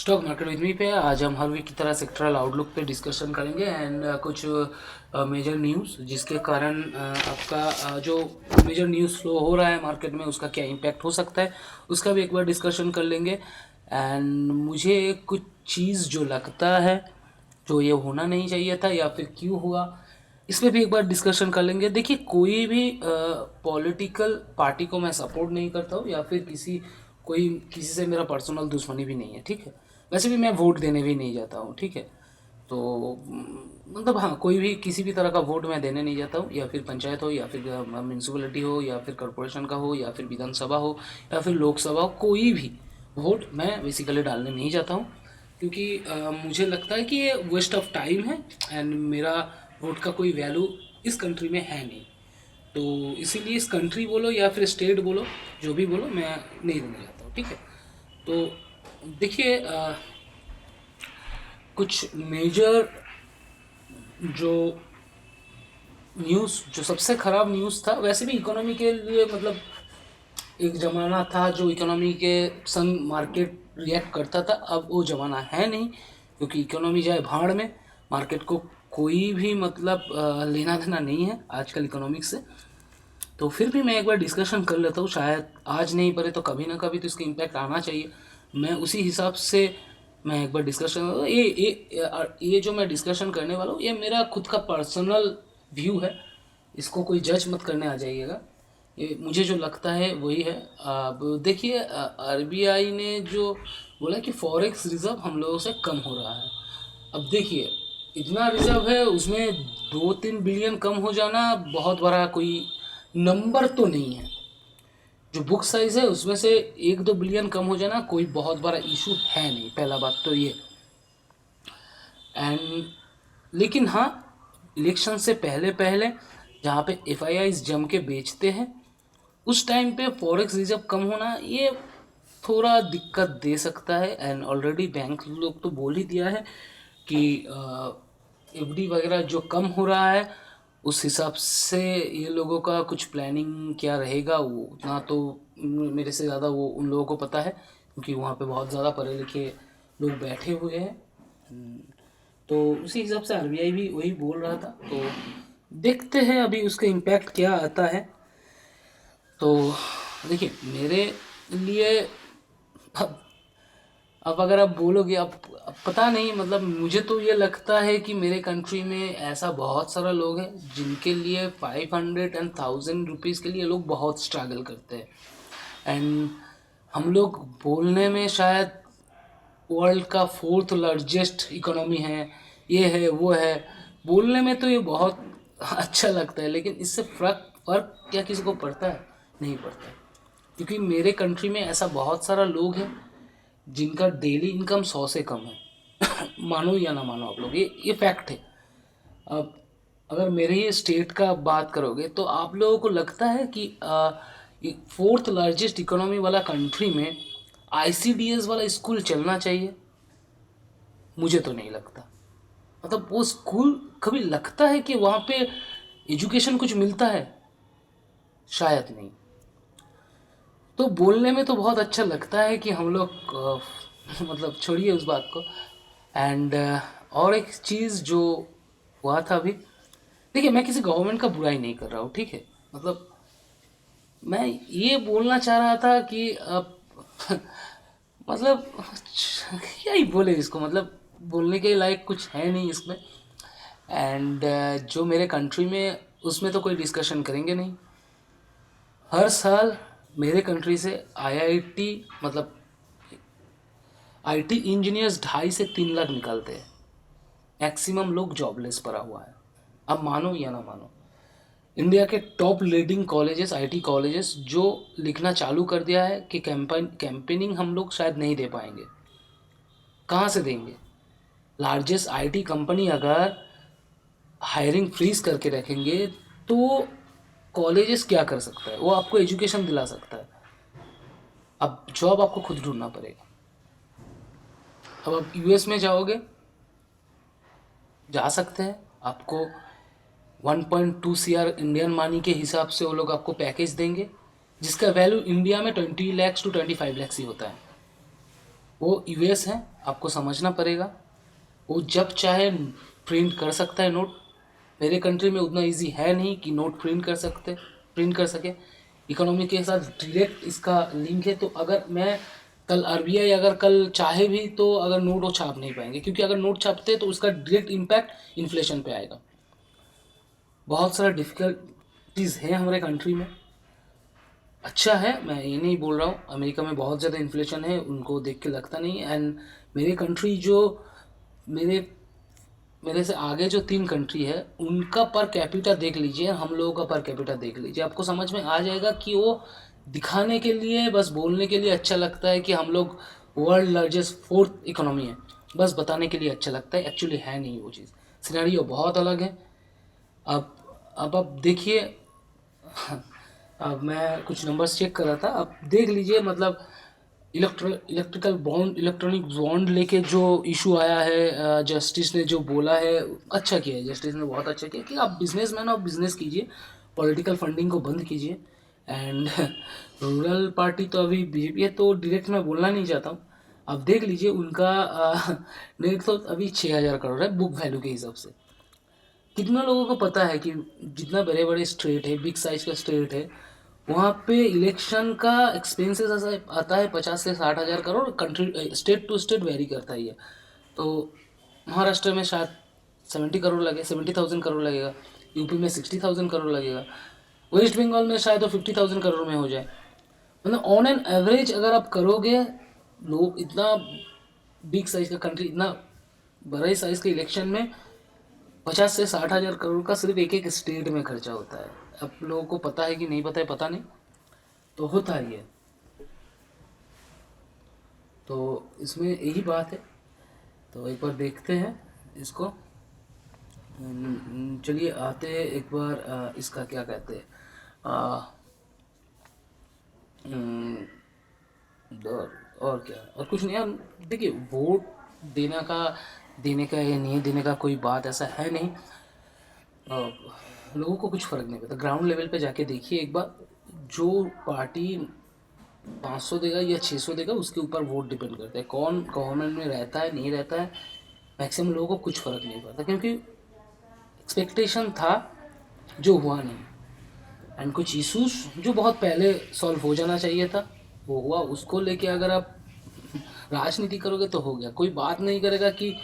Stock market with me पे आज हम हर वीक की तरह सेक्टरल आउटलुक पे डिस्कशन करेंगे एंड कुछ मेजर न्यूज़ जिसके कारण आपका जो मेजर न्यूज़ फ्लो हो रहा है मार्केट में उसका क्या इम्पैक्ट हो सकता है उसका भी एक बार डिस्कशन कर लेंगे। एंड मुझे कुछ चीज़ जो लगता है जो ये होना नहीं चाहिए था या फिर क्यों हुआ इस पर भी एक बार डिस्कशन कर लेंगे। देखिए, कोई भी पॉलिटिकल पार्टी को मैं सपोर्ट नहीं करता हूँ या फिर किसी से मेरा पर्सनल दुश्मनी भी नहीं है, ठीक है। वैसे भी मैं वोट देने भी नहीं जाता हूँ, ठीक है। तो मतलब हाँ, कोई भी किसी भी तरह का वोट मैं देने नहीं जाता हूँ, या फिर पंचायत हो या फिर म्यूनसिपलिटी हो या फिर कॉरपोरेशन का हो या फिर विधानसभा हो या फिर लोकसभा हो, कोई भी वोट मैं बेसिकली डालने नहीं जाता हूँ। क्योंकि मुझे लगता है कि ये वेस्ट ऑफ टाइम है एंड मेरा वोट का कोई वैल्यू इस कंट्री में है नहीं। तो इसीलिए इस कंट्री बोलो या फिर स्टेट बोलो, जो भी बोलो, मैं नहीं देने जाता हूँ, ठीक है। तो देखिए, कुछ मेजर जो न्यूज़, जो सबसे ख़राब न्यूज़ था, वैसे भी इकोनॉमी के लिए, मतलब एक ज़माना था जो इकोनॉमी के संग मार्केट रिएक्ट करता था, अब वो ज़माना है नहीं। क्योंकि इकोनॉमी जाए भाड़ में, मार्केट को कोई भी मतलब लेना देना नहीं है आजकल इकोनॉमिक्स से। तो फिर भी मैं एक बार डिस्कशन कर लेता हूँ, शायद आज नहीं पड़े तो कभी ना कभी तो इसका इम्पैक्ट आना चाहिए। मैं उसी हिसाब से मैं एक बार डिस्कशन, ये जो मैं डिस्कशन करने वाला हूँ ये मेरा खुद का पर्सनल व्यू है। इसको कोई जज मत करने आ जाइएगा। ये मुझे जो लगता है वही है। अब देखिए, आरबीआई ने जो बोला कि फॉरेक्स रिजर्व हम लोगों से कम हो रहा है। अब देखिए, इतना रिजर्व है, उसमें 2-3 बिलियन कम हो जाना बहुत बड़ा कोई नंबर तो नहीं है। जो बुक साइज है उसमें से 1-2 बिलियन कम हो जाना कोई बहुत बड़ा इशू है नहीं, पहला बात तो ये। एंड लेकिन हाँ, इलेक्शन से पहले पहले जहाँ पे एफआईआईज जम के बेचते हैं, उस टाइम पे फॉरेक्स रिजर्व कम होना ये थोड़ा दिक्कत दे सकता है। एंड ऑलरेडी बैंक लोग तो बोल ही दिया है कि एफडी वगैरह जो कम हो रहा है, उस हिसाब से ये लोगों का कुछ प्लानिंग क्या रहेगा वो उतना तो मेरे से ज़्यादा वो उन लोगों को पता है, क्योंकि वहाँ पे बहुत ज़्यादा पढ़े लिखे लोग बैठे हुए हैं। तो उसी हिसाब से आरबीआई भी वही बोल रहा था। तो देखते हैं अभी उसका इम्पैक्ट क्या आता है। तो देखिए, मेरे लिए अब अब अगर आप बोलोगे, अब पता नहीं, मतलब मुझे तो ये लगता है कि मेरे कंट्री में ऐसा बहुत सारा लोग हैं जिनके लिए 500 एंड 1000 रुपीज़ के लिए लोग बहुत स्ट्रगल करते हैं। एंड हम लोग बोलने में शायद वर्ल्ड का फोर्थ लार्जेस्ट इकोनॉमी है, ये है वो है, बोलने में तो ये बहुत अच्छा लगता है, लेकिन इससे फर्क फर्क क्या किसी को पड़ता है? नहीं पड़ता। क्योंकि मेरे कंट्री में ऐसा बहुत सारा लोग हैं जिनका डेली इनकम 100 से कम है। मानो या ना मानो आप लोग, ये फैक्ट है। अब अगर मेरे ही स्टेट का बात करोगे तो आप लोगों को लगता है कि फोर्थ लार्जेस्ट इकोनॉमी वाला कंट्री में आईसीडीएस वाला स्कूल चलना चाहिए? मुझे तो नहीं लगता। मतलब वो स्कूल कभी लगता है कि वहाँ पे एजुकेशन कुछ मिलता है? शायद नहीं। तो बोलने में तो बहुत अच्छा लगता है कि हम लोग मतलब छोड़िए उस बात को। एंड और एक चीज़ जो हुआ था अभी, देखिए, मैं किसी गवर्नमेंट का बुराई नहीं कर रहा हूँ, ठीक है। मतलब मैं ये बोलना चाह रहा था कि अब मतलब क्या ही बोले इसको, मतलब बोलने के लायक कुछ है नहीं इसमें। एंड जो मेरे कंट्री में, उसमें तो कोई डिस्कशन करेंगे नहीं। हर साल मेरे कंट्री से आईआईटी, मतलब आईटी इंजीनियर्स 2.5 से 3 लाख निकलते हैं। मैक्सिमम लोग जॉबलेस पड़ा हुआ है। अब मानो या ना मानो, इंडिया के top leading colleges, IT colleges, जो लिखना चालू कर दिया है कि कैंपेनिंग हम लोग शायद नहीं दे पाएंगे। कहाँ से देंगे? लार्जेस्ट आईटी कंपनी अगर हायरिंग फ्रीज करके रखेंगे तो कॉलेजेस क्या कर सकता है? वो आपको एजुकेशन दिला सकता है। अब जॉब आपको खुद ढूंढना पड़ेगा। अब आप यूएस में जाओगे, जा सकते हैं, आपको 1.2 CR इंडियन मनी के हिसाब से वो लोग आपको पैकेज देंगे, जिसका वैल्यू इंडिया में 20 lakhs to 25 lakhs ही होता है। वो यूएस है, आपको समझना पड़ेगा। वो जब चाहे प्रिंट कर सकता है नोट। मेरे कंट्री में उतना इजी है नहीं कि नोट प्रिंट कर सके। इकोनॉमी के साथ डायरेक्ट इसका लिंक है। तो अगर मैं कल आरबीआई अगर कल चाहे भी तो अगर नोट वो छाप नहीं पाएंगे, क्योंकि अगर नोट छापते तो उसका डायरेक्ट इम्पैक्ट इन्फ्लेशन पे आएगा। बहुत सारा डिफ़िकल्टीज़ है हमारे कंट्री में। अच्छा है, मैं ये नहीं बोल रहा हूँ। अमेरिका में बहुत ज़्यादा इन्फ्लेशन है, उनको देख के लगता नहीं। एंड मेरे कंट्री जो मेरे मेरे से आगे जो 3 कंट्री है उनका पर कैपिटा देख लीजिए, हम लोगों का पर कैपिटा देख लीजिए, आपको समझ में आ जाएगा कि वो दिखाने के लिए, बस बोलने के लिए अच्छा लगता है कि हम लोग वर्ल्ड लार्जेस्ट 4th इकोनॉमी है, बस बताने के लिए अच्छा लगता है। एक्चुअली है नहीं वो चीज़, सिनेरियो बहुत अलग है। अब अब आप देखिए, अब मैं कुछ नंबर्स चेक कर रहा था, अब देख लीजिए मतलब इलेक्ट्रॉनिक बॉन्ड लेके जो इशू आया है, जस्टिस ने जो बोला है, अच्छा किया है जस्टिस ने, बहुत अच्छा किया कि आप बिजनेसमैन हो, आप बिजनेस कीजिए, पॉलिटिकल फंडिंग को बंद कीजिए। एंड रूरल पार्टी तो अभी बीजेपी है, तो डायरेक्ट मैं बोलना नहीं चाहता हूँ। आप देख लीजिए उनका नेट तो अभी 6,000 करोड़ है बुक वैल्यू के हिसाब से। कितना लोगों को पता है कि जितना बड़े बड़े स्टेट है, बिग साइज का स्टेट है, वहाँ पे इलेक्शन का एक्सपेंसेस ऐसा आता है 50 से 60 हज़ार crore. Country state to state vary करता ही है। तो महाराष्ट्र में शायद 70 करोड़ लगे, 70,000 करोड़ लगेगा। यूपी में 60,000 करोड़ लगेगा। वेस्ट बंगाल में शायद तो 50,000 करोड़ में हो जाए। मतलब ऑन एन एवरेज अगर आप करोगे, लोग इतना बिग साइज का कंट्री, इतना बड़े साइज के इलेक्शन में 50 से 60 हज़ार करोड़ का सिर्फ एक एक स्टेट में खर्चा होता है। अब लोगों को पता है कि नहीं पता है, पता नहीं, तो होता ही है। तो इसमें यही बात है। तो एक बार देखते हैं इसको। चलिए आते हैं एक बार इसका क्या कहते हैं, अम, और क्या, और कुछ नहीं यार। देखिए, वोट देने का या नहीं देने का कोई बात ऐसा है नहीं। लोगों को कुछ फ़र्क नहीं पड़ता। ग्राउंड लेवल पे जाके देखिए एक बार, जो पार्टी 500 देगा या 600 देगा उसके ऊपर वोट डिपेंड करता है। कौन गवर्नमेंट में रहता है नहीं रहता है, मैक्सिमम लोगों को कुछ फ़र्क नहीं पड़ता, क्योंकि एक्सपेक्टेशन था जो हुआ नहीं। एंड कुछ इश्यूज जो बहुत पहले सॉल्व हो जाना चाहिए था वो हुआ। उसको लेके अगर आप राजनीति करोगे तो हो गया, कोई बात नहीं करेगा कि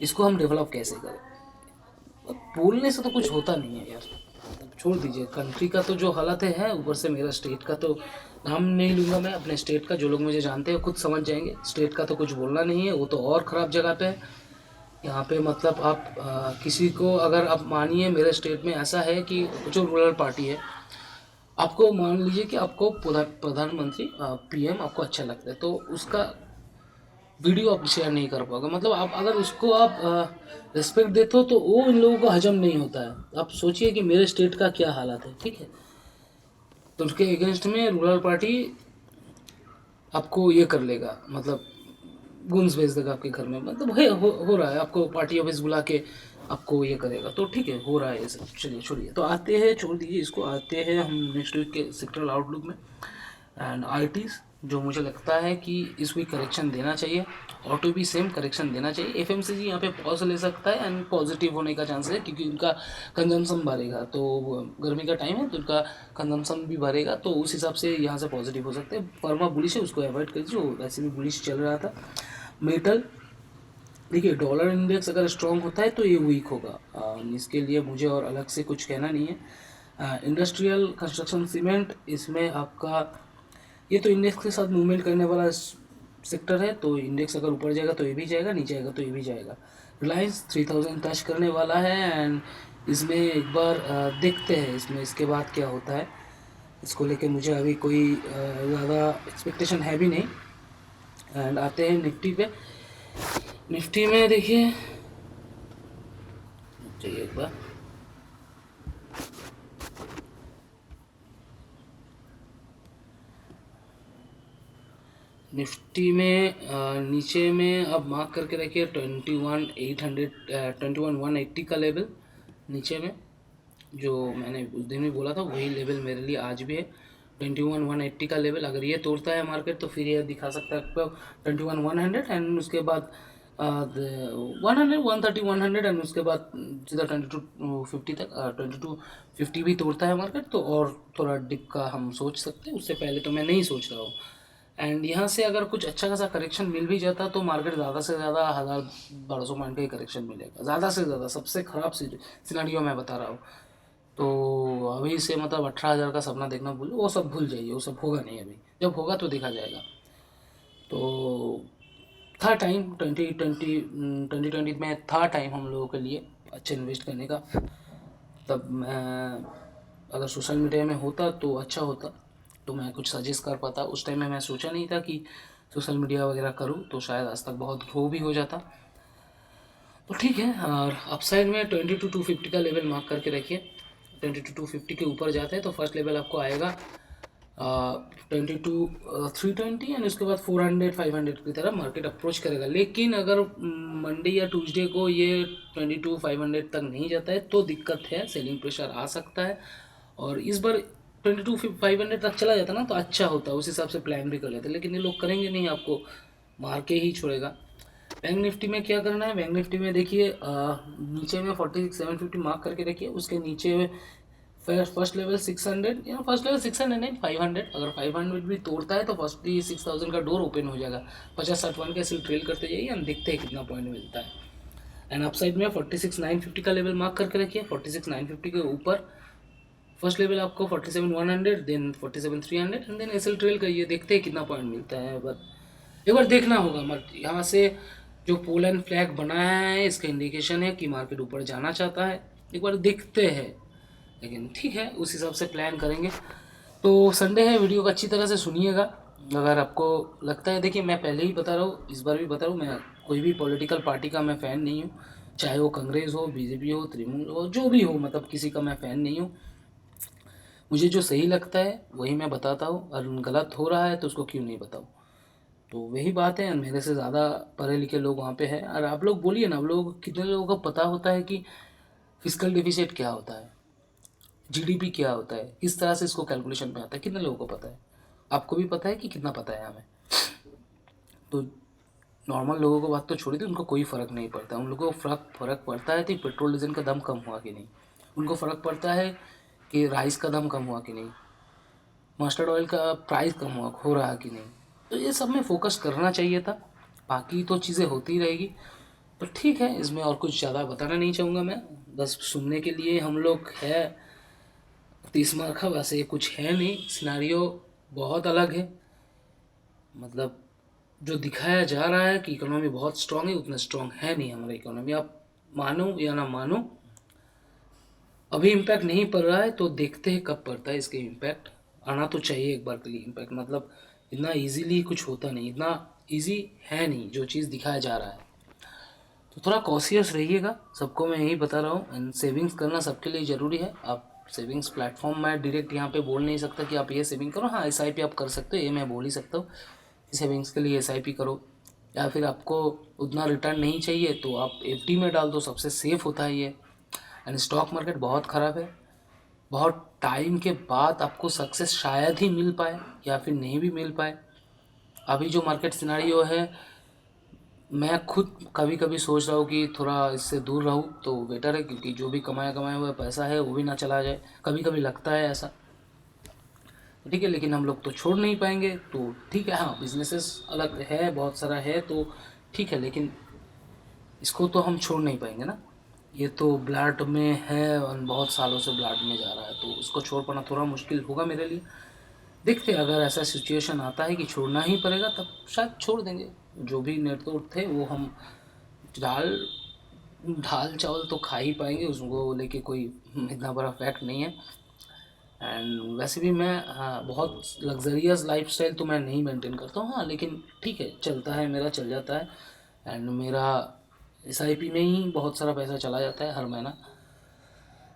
इसको हम डेवलप कैसे करें। बोलने से तो कुछ होता नहीं है यार। छोड़ दीजिए, कंट्री का तो जो हालत है, ऊपर से मेरा स्टेट का तो नाम नहीं लूँगा मैं अपने स्टेट का। जो लोग मुझे जानते हैं खुद समझ जाएंगे, स्टेट का तो कुछ बोलना नहीं है, वो तो और ख़राब जगह पे है। यहाँ पे मतलब आप किसी को अगर आप मानिए, मेरे स्टेट में ऐसा है कि जो रूरल पार्टी है, आपको मान लीजिए कि आपको प्रधानमंत्री पीएम आपको अच्छा लगता है, तो उसका वीडियो आप शेयर नहीं कर पाओगे। मतलब आप अगर उसको आप रिस्पेक्ट देते हो तो वो इन लोगों को हजम नहीं होता है। आप सोचिए कि मेरे स्टेट का क्या हालत है, ठीक है। तो उसके अगेंस्ट में रूरल पार्टी आपको ये कर लेगा, मतलब गुन्स भेज देगा आपके घर में। मतलब हो रहा है, आपको पार्टी ऑफिस बुला के आपको ये करेगा। तो ठीक है, हो रहा है ये सब। चलिए छोड़िए, तो आते हैं, छोड़ दीजिए इसको, आते हैं हम नेक्स्ट वीक के सेक्टरल आउटलुक में। एंड आईटीज़ जो मुझे लगता है कि इस वीक करेक्शन देना चाहिए, ऑटो भी सेम करेक्शन देना चाहिए। एफएमसीजी यहाँ पे पॉज ले सकता है एंड पॉजिटिव होने का चांस है, क्योंकि उनका कंजम्पशन बढ़ेगा। तो गर्मी का टाइम है तो उनका कंजम्पशन भी बढ़ेगा, तो उस हिसाब से यहाँ से पॉजिटिव हो सकते हैं। फर्मा बुलिश है, उसको अवॉइड कीजिए, वो वैसे भी बुलिश चल रहा था। मेटल, देखिए डॉलर इंडेक्स अगर स्ट्रॉन्ग होता है तो ये वीक होगा। इसके लिए मुझे और अलग से कुछ कहना नहीं है। इंडस्ट्रियल कंस्ट्रक्शन सीमेंट, इसमें आपका ये तो इंडेक्स के साथ मूवमेंट करने वाला सेक्टर है, तो इंडेक्स अगर ऊपर जाएगा तो ये भी जाएगा, नीचे आएगा तो ये भी जाएगा। रिलायंस 3000 टच करने वाला है एंड इसमें एक बार देखते हैं इसमें इसके बाद क्या होता है। इसको लेके मुझे अभी कोई ज़्यादा एक्सपेक्टेशन है भी नहीं। एंड आते हैं निफ्टी पे। निफ्टी में देखिए, चाहिए एक बार, निफ्टी में नीचे में अब मार्क करके रखिए 21,800, 21,180 का लेवल नीचे में, जो मैंने उस दिन भी बोला था वही लेवल मेरे लिए आज भी है। 21,180 का लेवल अगर ये तोड़ता है मार्केट तो फिर ये दिखा सकता है आपको 21,100 एंड उसके बाद 100 130 100 एंड उसके बाद सीधा 2250 तक 2250 भी तोड़ता है मार्केट तो और थोड़ा डिप का हम सोच सकते हैं। उससे पहले तो मैं नहीं सोच रहा हूँ। एंड यहाँ से अगर कुछ अच्छा खासा करेक्शन मिल भी जाता तो मार्केट ज़्यादा से ज़्यादा 1000-1200 पॉइंट का ही करेक्शन मिलेगा, ज़्यादा से ज़्यादा। सबसे ख़राब सिनारियो मैं बता रहा हूँ। तो अभी से मतलब 18,000 का सपना देखना भूल, वो सब भूल जाइए, वो सब होगा नहीं अभी। जब होगा तो देखा जाएगा। तो था टाइम 2020 में था टाइम हम लोगों के लिए अच्छे इन्वेस्ट करने का। तब मैं अगर सोशल मीडिया में होता तो अच्छा होता, तो मैं कुछ सजेस्ट कर पाता। उस टाइम में मैं सोचा नहीं था कि सोशल मीडिया वगैरह करूँ, तो शायद आज तक बहुत ग्रो भी हो जाता। तो ठीक है। और अपसाइड में 22,250 का लेवल मार्क करके रखिए। 22,250 के ऊपर जाते हैं तो फर्स्ट लेवल आपको आएगा 22,320 एंड उसके बाद 400-500 की तरह मार्केट अप्रोच करेगा। लेकिन अगर मंडे या ट्यूसडे को ये 22,500 तक नहीं जाता है तो दिक्कत है, सेलिंग प्रेशर आ सकता है। और इस बार 22,500 तक चला जाता ना तो अच्छा होता, उस हिसाब से प्लान भी कर लेते, लेकिन ये लोग करेंगे नहीं, आपको मार के ही छोड़ेगा। बैंक निफ्टी में क्या करना है, बैंक निफ्टी में देखिए नीचे में 46,750 मार्क करके रखिए। उसके नीचे फर्स्ट लेवल 600 या फर्स्ट लेवल 600 नहीं 500, अगर 500 भी तोड़ता है तो फर्स्ट 6,000 का डोर ओपन हो जाएगा। 50-60 पॉइंट का सिर्फ ट्रेल करते जाइए, हम देखते हैं कितना पॉइंट मिलता है। एंड अपसाइड में 46,950 का लेवल मार्क करके रखिए। 46,950 के ऊपर फर्स्ट लेवल आपको 47,100, then 47,300 and then SL trail करिए, देखते हैं कितना पॉइंट मिलता है। बस एक बार देखना होगा। मत यहाँ से जो पोल एंड फ्लैग बनाया है इसका इंडिकेशन है कि मार्केट ऊपर जाना चाहता है, एक बार देखते हैं। लेकिन ठीक है, उस हिसाब से प्लान करेंगे। तो संडे है, वीडियो को अच्छी तरह से सुनिएगा। अगर आपको लगता है, देखिए मैं पहले ही बता रहा हूँ, इस बार भी बता रहा हूँ, मैं कोई भी पॉलिटिकल पार्टी का मैं फ़ैन नहीं हूँ। चाहे वो कांग्रेस हो, बीजेपी हो, तृणमूल हो, जो भी हो, मतलब किसी का मैं फ़ैन नहीं हूँ। मुझे जो सही लगता है वही मैं बताता हूँ, और गलत हो रहा है तो उसको क्यों नहीं बताऊँ। तो वही बात है, मेरे से ज़्यादा पढ़े लिखे लोग वहाँ पे हैं। और आप लोग बोलिए ना, आप लोगों को कितने लोगों को पता होता है कि फिजिकल डिफिसिट क्या होता है, जीडीपी क्या होता है, किस तरह से इसको कैलकुलेशन में आता है, कितने लोगों को पता है? आपको भी पता है कि कितना पता है हमें? तो नॉर्मल लोगों को बात तो छोड़ दी, उनको कोई फ़र्क नहीं पड़ता। उन लोगों को फ़र्क पड़ता है कि पेट्रोल डीजल का दाम कम हुआ कि नहीं, उनको फ़र्क पड़ता है कि राइस का दाम कम हुआ कि नहीं, मस्टर्ड ऑयल का प्राइस कम हुआ हो रहा कि नहीं। तो ये सब में फोकस करना चाहिए था, बाकी तो चीज़ें होती रहेगी। तो ठीक है, इसमें और कुछ ज़्यादा बताना नहीं चाहूँगा मैं, बस सुनने के लिए हम लोग है 30 मार्क का, वैसे कुछ है नहीं। सिनारियो बहुत अलग है, मतलब जो दिखाया जा रहा है कि इकोनॉमी बहुत स्ट्रांग है, उतना स्ट्रांग है नहीं हमारा इकोनॉमी। आप मानो या ना मानो, अभी इम्पैक्ट नहीं पड़ रहा है, तो देखते हैं कब पड़ता है। इसके इम्पैक्ट आना तो चाहिए एक बार के लिए। इम्पैक्ट मतलब इतना इजीली कुछ होता नहीं, इतना इजी है नहीं जो चीज़ दिखाया जा रहा है। तो थोड़ा कॉशियस रहिएगा, सबको मैं यही बता रहा हूँ। एंड सेविंग्स करना सबके लिए ज़रूरी है। आप सेविंग्स प्लेटफॉर्म मैं डायरेक्ट यहाँ पे बोल नहीं सकता कि आप ये सेविंग करो। हाँ, एसआईपी आप कर सकते हो, ये मैं बोल ही सकता हूँ कि सेविंग्स के लिए एसआईपी करो। या फिर आपको उतना रिटर्न नहीं चाहिए तो आप एफडी में डाल दो, सबसे सेफ़ होता है ये। एंड स्टॉक मार्केट बहुत ख़राब है, बहुत टाइम के बाद आपको सक्सेस शायद ही मिल पाए या फिर नहीं भी मिल पाए। अभी जो मार्केट सिनारियो है, मैं खुद कभी कभी सोच रहा हूँ कि थोड़ा इससे दूर रहूँ तो बेटर है, क्योंकि जो भी कमाया कमाया हुआ पैसा है वो भी ना चला जाए, कभी कभी लगता है ऐसा। तो ठीक है, लेकिन हम लोग तो छोड़ नहीं पाएंगे, तो ठीक है। हाँ, बिजनेसेस अलग है, बहुत सारा है, तो ठीक है, लेकिन इसको तो हम छोड़ नहीं पाएंगे ना। ये तो ब्लड में है और बहुत सालों से ब्लड में जा रहा है, तो इसको छोड़ पाना थोड़ा मुश्किल होगा मेरे लिए। देखते हैं, अगर ऐसा सिचुएशन आता है कि छोड़ना ही पड़ेगा तब शायद छोड़ देंगे। जो भी नेट तोड़ थे वो हम दाल दाल चावल तो खा ही पाएंगे, उसको लेके कोई इतना बड़ा फैक्ट नहीं है। एंड वैसे भी मैं, हाँ, बहुत लग्जरियस लाइफस्टाइल तो मैं नहीं मेंटेन करता हूँ। हाँ, लेकिन ठीक है, चलता है, मेरा चल जाता है। एंड मेरा एसआईपी में ही बहुत सारा पैसा चला जाता है हर महीना।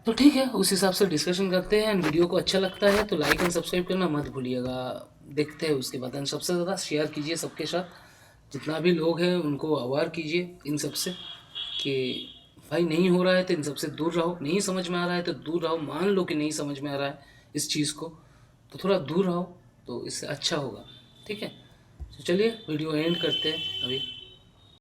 तो ठीक है, उस हिसाब से डिस्कशन करते हैं। एंड वीडियो को अच्छा लगता है तो लाइक एंड सब्सक्राइब करना मत भूलिएगा। देखते हैं उसके बाद, एंड सबसे ज़्यादा शेयर कीजिए सबके साथ, जितना भी लोग हैं उनको अवेयर कीजिए इन सब से कि भाई नहीं हो रहा है तो इन सब से दूर रहो, नहीं समझ में आ रहा है तो दूर रहो। मान लो कि नहीं समझ में आ रहा है इस चीज़ को, तो थोड़ा दूर रहो, तो इससे अच्छा होगा। ठीक है, तो चलिए वीडियो एंड करते हैं अभी।